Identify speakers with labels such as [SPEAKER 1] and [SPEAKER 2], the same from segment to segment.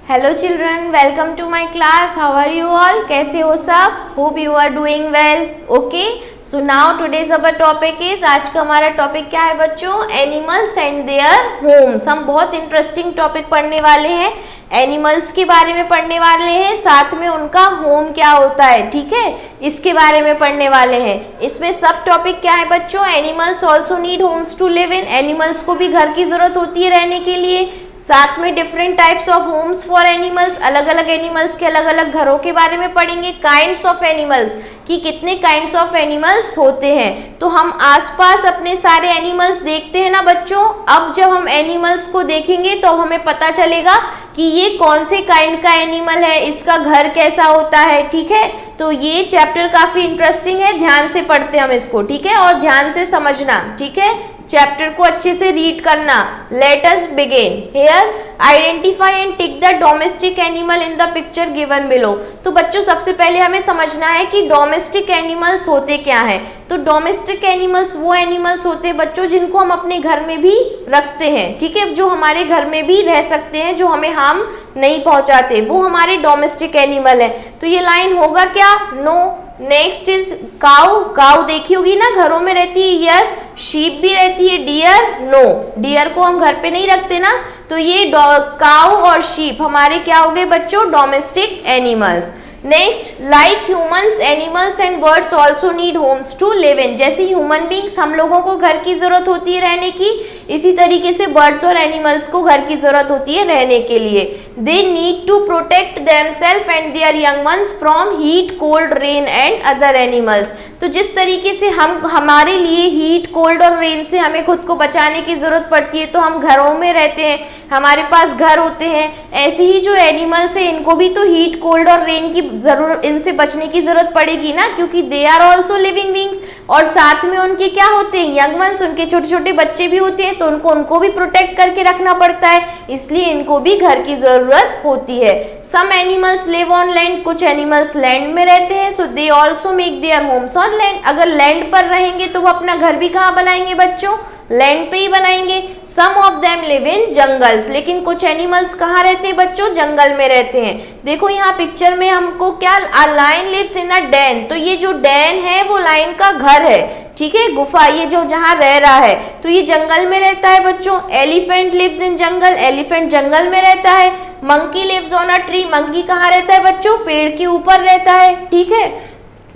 [SPEAKER 1] Hello children, welcome to my class. How are you all? कैसे हो सब? Hope you are doing well. Okay, so now today's our topic is, आज का हमारा टॉपिक क्या है बच्चों? Animals and their homes. हम बहुत इंटरेस्टिंग टॉपिक पढ़ने वाले हैं, एनिमल्स के बारे में पढ़ने वाले हैं, साथ में उनका होम क्या होता है, ठीक है, इसके बारे में पढ़ने वाले हैं। इसमें सब टॉपिक क्या है बच्चों? Animals also need homes to live in. Animals को भी घर की जरूरत होती है रहने के लिए। साथ में different types of homes for animals, अलग अलग एनिमल्स के अलग अलग घरों के बारे में पढ़ेंगे। काइंड्स ऑफ एनिमल्स, कि कितने काइंड्स ऑफ एनिमल्स होते हैं। तो हम आसपास अपने सारे एनिमल्स देखते हैं ना बच्चों। अब जब हम एनिमल्स को देखेंगे तो हमें पता चलेगा कि ये कौन से काइंड का एनिमल है, इसका घर कैसा होता है, ठीक है। तो ये चैप्टर काफी इंटरेस्टिंग है, ध्यान से पढ़ते हैं हम इसको, ठीक है, और ध्यान से समझना, ठीक है। चैप्टर को अच्छे से रीड करना। Let us begin here. Identify and tick the domestic animal in the picture given below. तो बच्चों सबसे पहले हमें समझना है कि डोमेस्टिक एनिमल्स होते क्या हैं। तो डोमेस्टिक एनिमल्स वो एनिमल्स होते हैं बच्चों जिनको हम अपने घर में भी रखते हैं, ठीक है, जो हमारे घर में भी रह सकते हैं, जो हमें हार्म नहीं पहुंचाते, वो हमारे डोमेस्टिक एनिमल है। तो ये लाइन होगा क्या? नो। नेक्स्ट इज काऊ। काऊ देखी होगी ना, घरों में रहती है, यस। शीप भी रहती है। Dear, no. डियर को हम घर पे नहीं रखते ना। तो ये काऊ और शीप हमारे क्या हो गए बच्चों? Domestic animals. Next, like humans, animals and birds also need homes to live in. जैसे ह्यूमन बींग्स, हम लोगों को घर की जरूरत होती है रहने की, इसी तरीके से बर्ड्स और एनिमल्स को घर की जरूरत होती है रहने के लिए। They need to protect themselves and their young ones from heat, cold, rain and other animals. तो जिस तरीके से हमारे लिए हीट, कोल्ड और रेन से हमें खुद को बचाने की जरूरत पड़ती है, तो हम घरों में रहते हैं, हमारे पास घर होते हैं, ऐसे ही जो एनिमल्स है इनको भी तो हीट, कोल्ड और रेन की जरूरत, इनसे बचने की जरूरत पड़ेगी ना, क्योंकि they are also living beings. और साथ में उनके क्या होते हैं? यंग वंस, उनके छोटे छोटे बच्चे भी होते हैं, तो उनको भी प्रोटेक्ट करके रखना पड़ता है, इसलिए इनको भी घर की जरूरत होती है। Some animals live on land, कुछ एनिमल्स लैंड में रहते हैं, so they also make their homes on land. अगर लैंड पर रहेंगे तो वो अपना घर भी कहाँ बनाएंगे बच्चों? लैंड पे ही बनाएंगे। Some of them live in jungles, लेकिन कुछ एनिमल्स कहाँ रहते हैं बच्चों? जंगल में रहते हैं। देखो यहाँ पिक्चर में हमको क्या, a lion lives in a den. तो ये जो डेन है वो लायन का घर है, ठीक है, गुफा, ये जो जहाँ रह रहा है, तो ये जंगल में रहता है बच्चों। Elephant lives in jungle, elephant जंगल में रहता है। Monkey lives on a tree, monkey कहाँ रहता है बच्चों? पेड़ के ऊपर रहता है, ठीक है।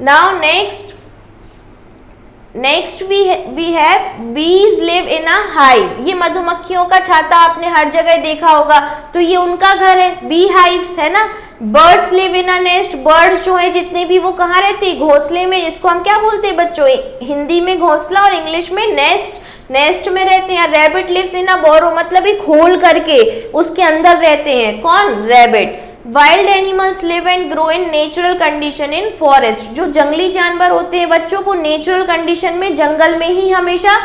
[SPEAKER 1] नाउ नेक्स्ट वी हैव बीज लिव इन अ हाइव। ये मधुमक्खियों का छाता आपने हर जगह देखा होगा, तो ये उनका घर है, बी हाइव्स, है ना। Birds live in a nest, birds जो है जितने भी, वो कहाँ रहते हैं? घोंसले में, जिसको हम क्या बोलते हैं बच्चों? हिंदी में घोंसला और इंग्लिश में नेस्ट, नेस्ट में रहते हैं। रैबिट लिव्स इन अ बोरो, मतलब एक होल करके उसके अंदर रहते हैं, कौन? Rabbit. Wild animals live and grow in natural condition in forest. जो जंगली जानवर होते हैं बच्चों, वो नेचुरल कंडीशन में जंगल में ही हमेशा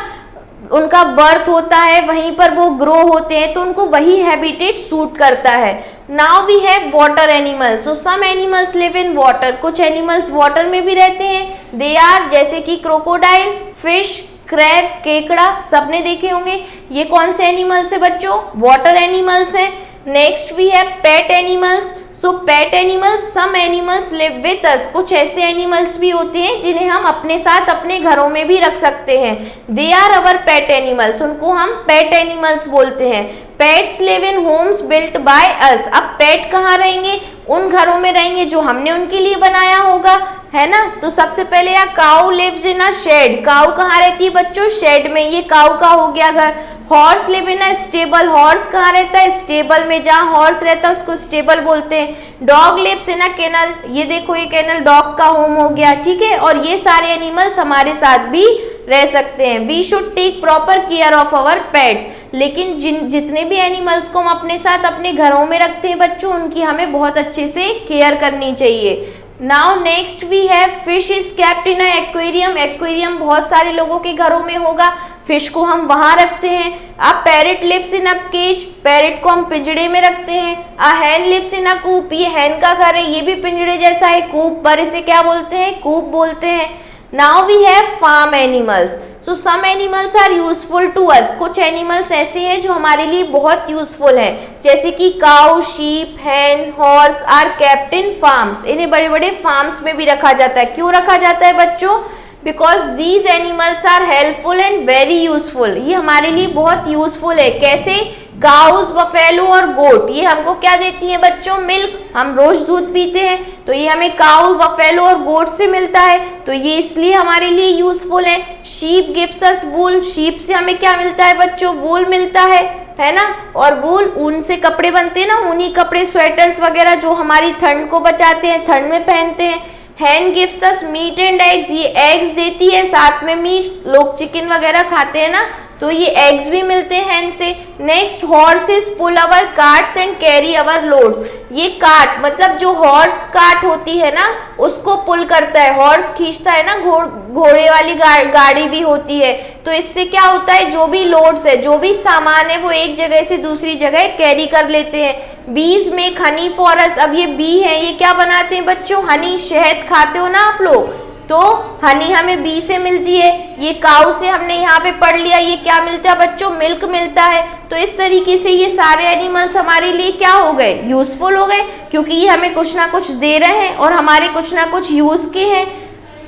[SPEAKER 1] उनका बर्थ होता है, वहीं पर वो ग्रो होते हैं, तो उनको वही हैबिटेट सूट करता है। Now we have water animals. So some animals live in water, कुछ एनिमल्स वाटर में भी रहते हैं। दे आर, जैसे कि क्रोकोडाइल, फिश, क्रैब, केकड़ा, सबने देखे होंगे। ये कौन से एनिमल्स है बच्चों? वाटर एनिमल्स है। Next we have pet animals. So pet animals, some animals live with us. कुछ ऐसे एनिमल्स भी होते हैं जिन्हें हम अपने साथ अपने घरों में भी रख सकते हैं। They are our pet animals, उनको हम पेट एनिमल्स बोलते हैं। Pets live in Holmes built by us. अब पेट कहाँ रहेंगे? उन घरों में रहेंगे जो हमने उनके लिए बनाया होगा, है ना। तो सबसे पहले यहाँ काऊ लिव्स इन अ शेड। काऊ कहाँ रहती है बच्चों? शेड में, ये काऊ का हो गया घर। Horse live in a stable, horse कहाँ रहता है? स्टेबल में, जहाँ हॉर्स रहता है उसको स्टेबल बोलते हैं। Dog lives in a kennel, ये देखो ये केनल डॉग का होम हो गया, ठीक है। और ये सारे एनिमल्स हमारे साथ भी रह सकते हैं। We should take proper care of our pets, लेकिन जितने भी एनिमल्स को हम अपने साथ अपने घरों में रखते हैं बच्चों, उनकी हमें बहुत अच्छे से केयर करनी चाहिए। Now next we have fish is kept in a aquarium. Aquarium बहुत सारे लोगों के घरों में होगा, फिश को हम वहां रखते हैं। A parrot lives in a cage, parrot को हम पिंजड़े में रखते हैं। अ हैन लिव्स इन अ कूप, ये हैन का घर है, ये भी पिंजड़े जैसा है। कूप पर इसे क्या बोलते हैं? कूप बोलते हैं। Now we have farm animals. So some animals are useful to us, कुछ एनिमल्स ऐसे हैं जो हमारे लिए बहुत यूजफुल है, जैसे कि cow, sheep, hen, horse are kept in farms, इन्हें बड़े बड़े फार्म्स में भी रखा जाता है। क्यों रखा जाता है बच्चों? Because these animals are helpful and very useful, ये हमारे लिए बहुत यूजफुल है। कैसे? काउस, बफेलो और गोट, ये हमको क्या देती है बच्चों? मिल्क, हम रोज दूध पीते हैं तो ये हमें काउ, बफेलो और गोट से मिलता है, तो ये इसलिए हमारे लिए यूजफुल है। शीप गिव्स अस वूल, शीप से हमें क्या मिलता है बच्चों? वूल मिलता है ना, और वूल, ऊन से कपड़े बनते हैं ना, ऊनी कपड़े, स्वेटर्स वगैरह जो हमारी ठंड को बचाते हैं, ठंड में पहनते हैं। Hen gives us meat and eggs, ये एग्स देती है, साथ में मीट, लोग चिकन वगैरह खाते हैं ना, तो ये एग्स भी मिलते हैं हैन से। Next, horses pull our carts and carry our loads, ये कार्ट मतलब जो हॉर्स कार्ट होती है ना उसको पुल करता है, हॉर्स खींचता है ना, घोड़े वाली गाड़ी भी होती है, तो इससे क्या होता है? जो भी लोड्स है, जो भी सामान है वो एक जगह से दूसरी जगह कैरी कर लेते हैं। बीज मेक हनी फॉर अस, अब ये बी है, ये क्या बनाते हैं बच्चों? हनी, शहद खाते हो ना आप लोग, तो हनी हमें बी से मिलती है। ये काऊ से हमने यहाँ पे पढ़ लिया, ये क्या मिलता है बच्चों? मिल्क मिलता है। तो इस तरीके से ये सारे एनिमल्स हमारे लिए क्या हो गए? यूजफुल हो गए, क्योंकि ये हमें कुछ ना कुछ दे रहे हैं और हमारे कुछ ना कुछ यूज के हैं।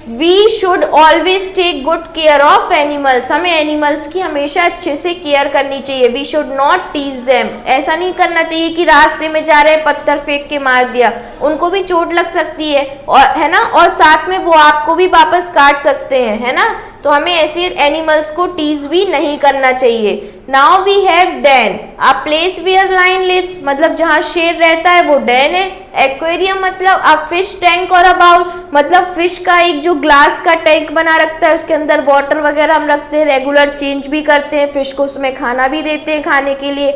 [SPEAKER 1] We should always take good care of animals, हमें एनिमल्स की हमेशा अच्छे से केयर करनी चाहिए। We should not tease them, ऐसा नहीं करना चाहिए कि रास्ते में जा रहे पत्थर फेंक के मार दिया, उनको भी चोट लग सकती है, और है ना, और साथ में वो आपको भी वापस काट सकते हैं, है ना, तो हमें ऐसे एनिमल्स को टीज भी नहीं करना चाहिए। Now we have den, a place where lion lives, मतलब जहाँ शेर रहता है वो डेन है। एक्वेरियम मतलब अ फिश टैंक और अ बाउल, मतलब फिश का एक जो ग्लास का टैंक बना रखता है, उसके अंदर वाटर वगैरह हम रखते हैं, रेगुलर चेंज भी करते हैं, फिश को उसमें खाना भी देते हैं खाने के लिए,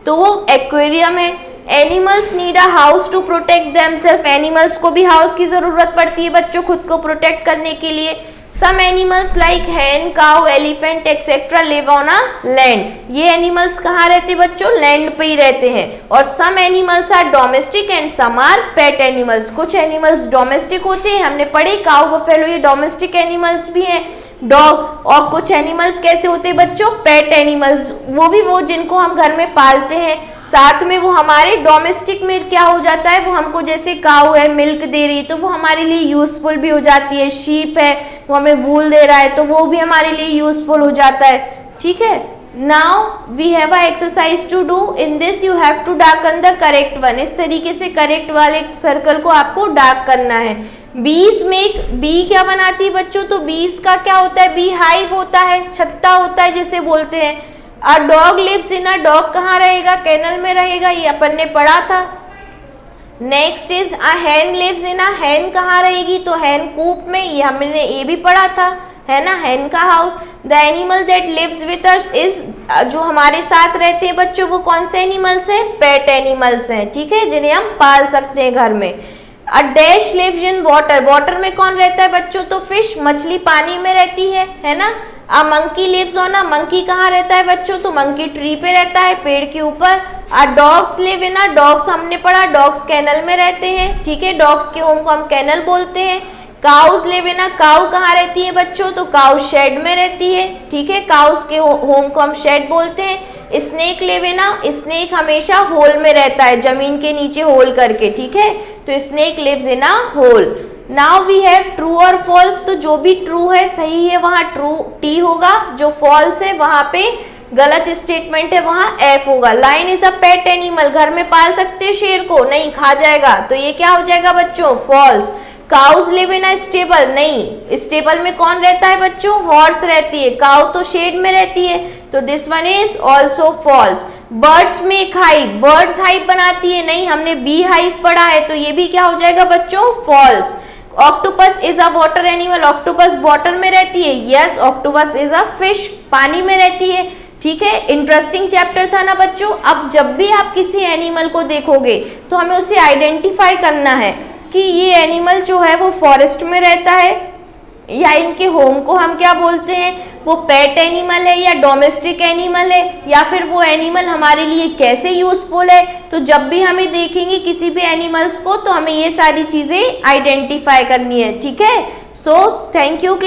[SPEAKER 1] तो वो एक्वेरियम है। Animals need a house to protect themselves, animals को भी हाउस की जरूरत पड़ती है बच्चों खुद को प्रोटेक्ट करने के लिए। Some animals like hen, cow, elephant etcetera live on a land, ये एनिमल्स कहाँ रहते बच्चों? लैंड पे ही रहते हैं। और some animals are domestic and some are pet animals, कुछ एनिमल्स डोमेस्टिक होते हैं, हमने पढ़े काउ, बफेलो, ये डोमेस्टिक एनिमल्स भी हैं, डॉग। और कुछ एनिमल्स कैसे होते हैं बच्चों? पेट एनिमल्स, वो भी वो जिनको हम घर में पालते हैं, साथ में वो हमारे डोमेस्टिक में क्या हो जाता है, वो हमको जैसे काऊ है मिल्क दे रही है तो वो हमारे लिए यूजफुल भी हो जाती है, शीप है वो हमें वूल दे रहा है तो वो भी हमारे लिए यूजफुल हो जाता है, ठीक है। Now we have a exercise to do, in this you have to darken the correct one, इस तरीके से करेक्ट वाले सर्कल को आपको डार्क करना है। बीज मेक, बी क्या बनाती है बच्चों? तो बीज का क्या होता है? बी हाइव होता है, छत्ता होता है जिसे बोलते हैं। A dog lives in a, dog कहाँ रहेगा? कैनल में रहेगा, ये अपन ने पढ़ा था। Next is a hen lives in a, hen कहाँ रहेगी? तो हैन कूप में, ये हमने ये भी पढ़ा था, है ना, हैन का house. The animal that lives with us is, जो हमारे साथ रहते हैं बच्चों वो कौन से एनिमल्स हैं? पेट एनिमल्स हैं, ठीक है, जिन्हें हम पाल सकते हैं घर में। A dash lives in water, water में कौन रहता है बच्चों? तो फिश, मछली पानी में रहती है ना। A monkey lives on a, monkey कहाँ रहता है बच्चों? तो मंकी ट्री पे रहता है, पेड़ के ऊपर। A dogs live in a, dogs हमने पढ़ा, डॉग्स कैनल में रहते हैं, ठीक है, डॉग्स के होम को हम कैनल बोलते हैं। Cows live in a, cow कहाँ रहती है बच्चों? तो काउ शेड में रहती है, ठीक है, काउस के होम को हम शेड बोलते हैं। Snake live in a, snake हमेशा होल में रहता है, जमीन के नीचे होल करके, ठीक है, तो snake lives in a hole. Now we have true और फॉल्स, तो जो भी ट्रू है सही है वहां ट्रू टी होगा, जो फॉल्स है वहां पे गलत स्टेटमेंट है वहां एफ होगा। Lion is a pet animal, घर में पाल सकते हैं शेर को? नहीं, खा जाएगा, तो ये क्या हो जाएगा बच्चों? False. Cows live in a stable, नहीं, स्टेबल में कौन रहता है बच्चों? हॉर्स रहती है, काउ तो शेड में रहती है, तो this one is also false. Birds make hive, birds hive बनाती है, नहीं, हमने बी हाइव पढ़ा है, तो ये भी क्या हो जाएगा बच्चों? False. Octopus is a water animal, octopus water में रहती है, yes, octopus is a fish, पानी में रहती है, ठीक है। इंटरेस्टिंग चैप्टर था ना बच्चों। अब जब भी आप किसी एनिमल को देखोगे तो हमें उसे आइडेंटिफाई करना है कि ये एनिमल जो है वो फॉरेस्ट में रहता है या इनके होम को हम क्या बोलते हैं, वो पेट एनिमल है या डोमेस्टिक एनिमल है, या फिर वो एनिमल हमारे लिए कैसे यूजफुल है। तो जब भी हमें देखेंगे किसी भी एनिमल्स को तो हमें ये सारी चीजें आइडेंटिफाई करनी है, ठीक है। So thank you.